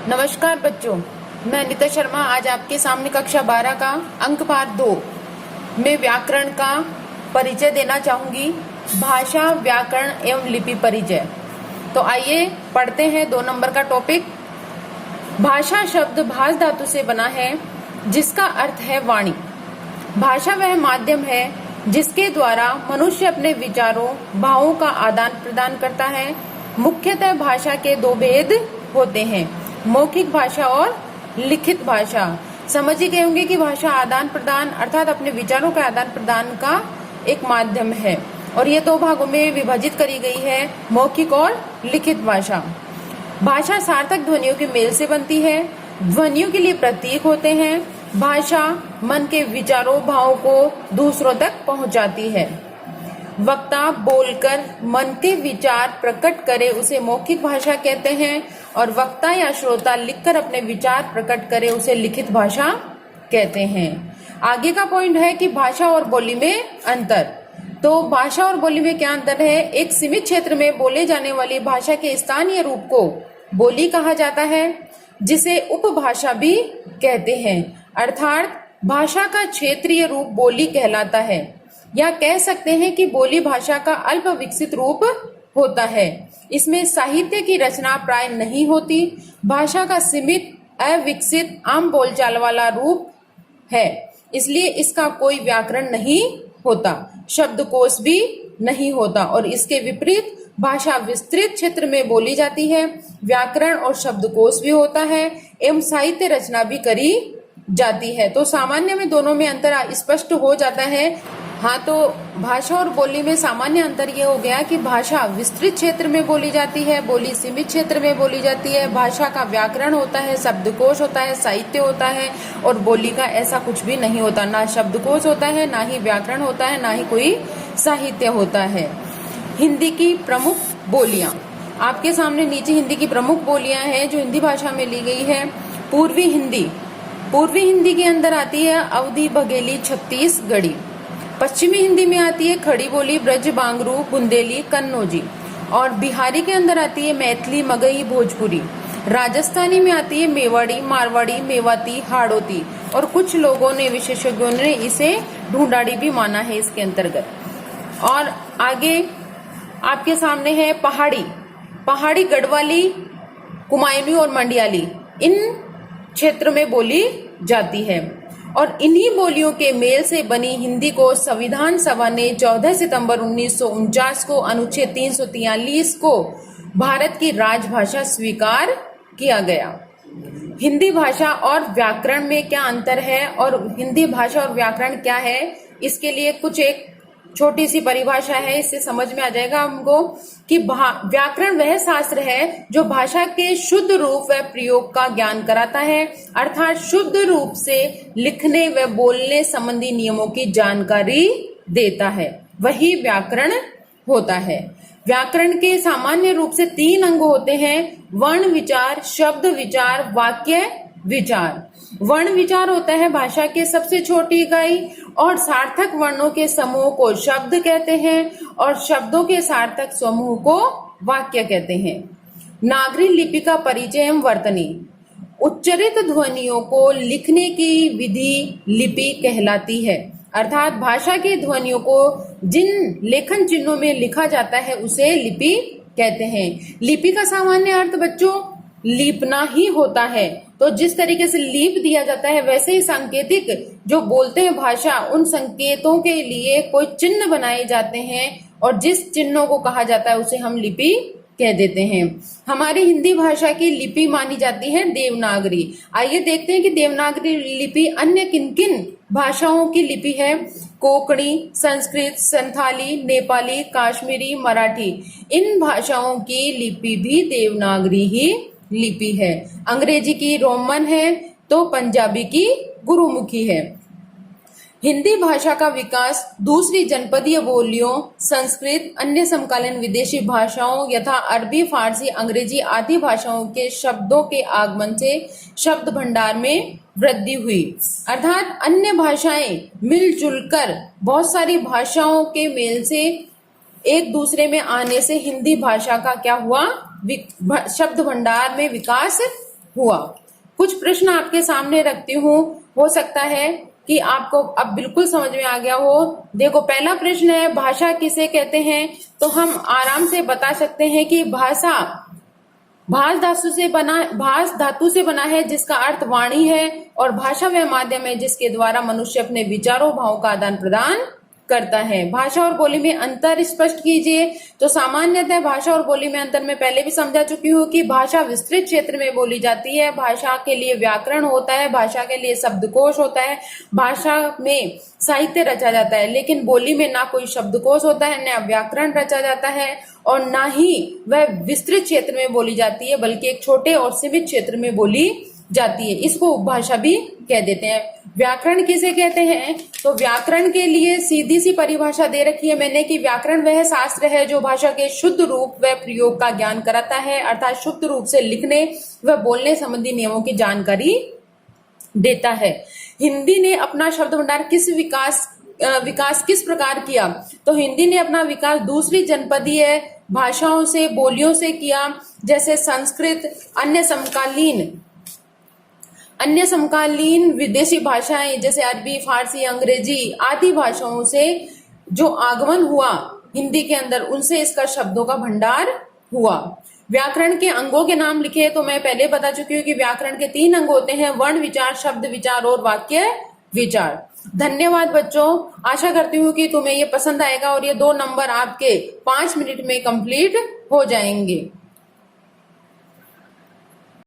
नमस्कार बच्चों, मैं अनिता शर्मा आज आपके सामने कक्षा 12 का अंक पाठ 2 में व्याकरण का परिचय देना चाहूंगी। भाषा, व्याकरण एवं लिपि परिचय। तो आइए पढ़ते हैं 2 नंबर का टॉपिक। भाषा शब्द भाष धातु से बना है जिसका अर्थ है वाणी। भाषा वह माध्यम है जिसके द्वारा मनुष्य अपने विचारों, भावों का आदान प्रदान करता है। मुख्यतः भाषा के 2 भेद होते हैं, मौखिक भाषा और लिखित भाषा। समझ ही गए होंगे कि भाषा आदान प्रदान अर्थात अपने विचारों का आदान प्रदान का एक माध्यम है और ये 2 भागों में विभाजित करी गई है, मौखिक और लिखित भाषा। भाषा सार्थक ध्वनियों के मेल से बनती है। ध्वनियों के लिए प्रतीक होते हैं। भाषा मन के विचारों, भावों को दूसरों तक पहुंचाती है। वक्ता बोलकर मन के विचार प्रकट करे उसे मौखिक भाषा कहते हैं और वक्ता या श्रोता लिखकर अपने विचार प्रकट करे उसे लिखित भाषा कहते हैं। आगे का पॉइंट है कि भाषा और बोली में अंतर। तो भाषा और बोली में क्या अंतर है? एक सीमित क्षेत्र में बोले जाने वाली भाषा के स्थानीय रूप को बोली कहा जाता है, जिसे उपभाषा भी कहते हैं। अर्थात भाषा का क्षेत्रीय रूप बोली कहलाता है, या कह सकते हैं कि बोली भाषा का अल्प विकसित रूप होता है। इसमें साहित्य की रचना प्राय नहीं होती। भाषा का सीमित, अविकसित, आम बोलचाल वाला रूप है, इसलिए इसका कोई व्याकरण नहीं होता, शब्दकोश भी नहीं होता और इसके विपरीत भाषा विस्तृत क्षेत्र में बोली जाती है, व्याकरण और शब्दकोश भी होता है एवं साहित्य रचना भी करी जाती है। तो सामान्य में दोनों में अंतर स्पष्ट हो जाता है। हाँ, तो भाषा और बोली में सामान्य अंतर ये हो गया कि भाषा विस्तृत क्षेत्र में बोली जाती है, बोली सीमित क्षेत्र में बोली जाती है। भाषा का व्याकरण होता है, शब्दकोश होता है, साहित्य होता है और बोली का ऐसा कुछ भी नहीं होता। ना शब्दकोश होता है, ना ही व्याकरण होता है, ना ही कोई साहित्य होता है। हिंदी की प्रमुख बोलियां आपके सामने नीचे हिंदी की प्रमुख बोलियां हैं जो हिंदी भाषा में ली गई है। पूर्वी हिंदी के अंदर आती है अवधी, बघेली, छत्तीसगढ़ी। पश्चिमी हिंदी में आती है खड़ी बोली, ब्रज, बांगरू, बुंदेली, कन्नौजी। और बिहारी के अंदर आती है मैथिली, मगही, भोजपुरी। राजस्थानी में आती है मेवाड़ी, मारवाड़ी, मेवाती, हाड़ौती और कुछ लोगों ने, विशेषज्ञों ने इसे ढूंढाड़ी भी माना है इसके अंतर्गत। और आगे आपके सामने है पहाड़ी, गढ़वाली, कुमायूनी और मंडियाली इन क्षेत्र में बोली जाती है। और इन्हीं बोलियों के मेल से बनी हिंदी को संविधान सभा ने 14 सितंबर 1949 को अनुच्छेद 343 को भारत की राजभाषा स्वीकार किया गया। हिंदी भाषा और व्याकरण में क्या अंतर है और हिंदी भाषा और व्याकरण क्या है, इसके लिए कुछ एक छोटी सी परिभाषा है, इससे समझ में आ जाएगा हमको कि व्याकरण वह शास्त्र है जो भाषा के शुद्ध रूप व प्रयोग का ज्ञान कराता है, अर्थात शुद्ध रूप से लिखने व बोलने संबंधी नियमों की जानकारी देता है, वही व्याकरण होता है। व्याकरण के सामान्य रूप से 3 अंग होते हैं: वर्ण विचार, शब्द विचार, वाक्य विचार। वर्ण विचार होता है भाषा के सबसे छोटी इकाई और सार्थक वर्णों के समूह को शब्द कहते हैं और शब्दों के सार्थक समूह को वाक्य कहते हैं। नागरी लिपि का परिचय एवं वर्तनी। उच्चरित ध्वनियों को लिखने की विधि लिपि कहलाती है, अर्थात भाषा की ध्वनियों को जिन लेखन चिन्हों में लिखा जाता है उसे लिपि कहते हैं। लिपि का सामान्य अर्थ बच्चों लीपना ही होता है। तो जिस तरीके से लीप दिया जाता है वैसे ही सांकेतिक जो बोलते हैं भाषा, उन संकेतों के लिए कोई चिन्ह बनाए जाते हैं और जिस चिन्हों को कहा जाता है उसे हम लिपि कह देते हैं। हमारी हिंदी भाषा की लिपि मानी जाती है देवनागरी। आइए देखते हैं कि देवनागरी लिपि अन्य किन किन भाषाओं की लिपि है। कोंकणी, संस्कृत, संथाली, नेपाली, काश्मीरी, मराठी, इन भाषाओं की लिपि भी देवनागरी ही लिपि है। अंग्रेजी की रोमन है तो पंजाबी की गुरुमुखी है। हिंदी भाषा का विकास दूसरी जनपदीय बोलियों, संस्कृत, अन्य समकालीन विदेशी भाषाओं यथा अरबी, फारसी, अंग्रेजी आदि भाषाओं के शब्दों के आगमन से शब्द भंडार में वृद्धि हुई, अर्थात अन्य भाषाएं मिलजुल कर बहुत सारी भाषाओं के मेल से एक दूसरे में आने से हिंदी भाषा का क्या हुआ, शब्द भंडार में विकास हुआ। कुछ प्रश्न आपके सामने रखती हूँ, हो सकता है कि आपको अब बिल्कुल समझ में आ गया हो। देखो, पहला प्रश्न है भाषा किसे कहते हैं, तो हम आराम से बता सकते हैं कि भाषा भाष धातु से बना है जिसका अर्थ वाणी है, और भाषा वह माध्यम है जिसके द्वारा मनुष्य अपने विचारों भावों का आदान प्रदान करता है। भाषा और बोली में अंतर स्पष्ट कीजिए। तो सामान्यतः भाषा और बोली में अंतर मैं पहले भी समझा चुकी हूँ कि भाषा विस्तृत क्षेत्र में बोली जाती है। भाषा के लिए व्याकरण होता है, भाषा के लिए शब्दकोश होता है, भाषा में साहित्य रचा जाता है, लेकिन बोली में ना कोई शब्दकोश होता है, ना व्याकरण रचा जाता है, और ना ही वह विस्तृत क्षेत्र में बोली जाती है, बल्कि एक छोटे और सीमित क्षेत्र में बोली जाती है। इसको उपभाषा भी कह देते हैं। व्याकरण किसे कहते हैं, तो व्याकरण के लिए सीधी सी परिभाषा दे रखी है मैंने कि व्याकरण वह शास्त्र है जो भाषा के शुद्ध रूप व प्रयोग का ज्ञान कराता है, अर्थात शुद्ध रूप से लिखने व बोलने संबंधी नियमों की जानकारी देता है। हिंदी ने अपना शब्द भंडार विकास किस प्रकार किया, तो हिंदी ने अपना विकास दूसरी जनपदीय भाषाओं से, बोलियों से किया, जैसे संस्कृत, अन्य समकालीन विदेशी भाषाएं जैसे अरबी, फारसी, अंग्रेजी आदि भाषाओं से जो आगमन हुआ हिंदी के अंदर, उनसे इसका शब्दों का भंडार हुआ। व्याकरण के अंगों के नाम लिखे तो मैं पहले बता चुकी हूँ कि व्याकरण के 3 अंग होते हैं, वर्ण विचार, शब्द विचार और वाक्य विचार। धन्यवाद बच्चों, आशा करती हूँ कि तुम्हें ये पसंद आएगा और ये 2 नंबर आपके 5 मिनट में कंप्लीट हो जाएंगे।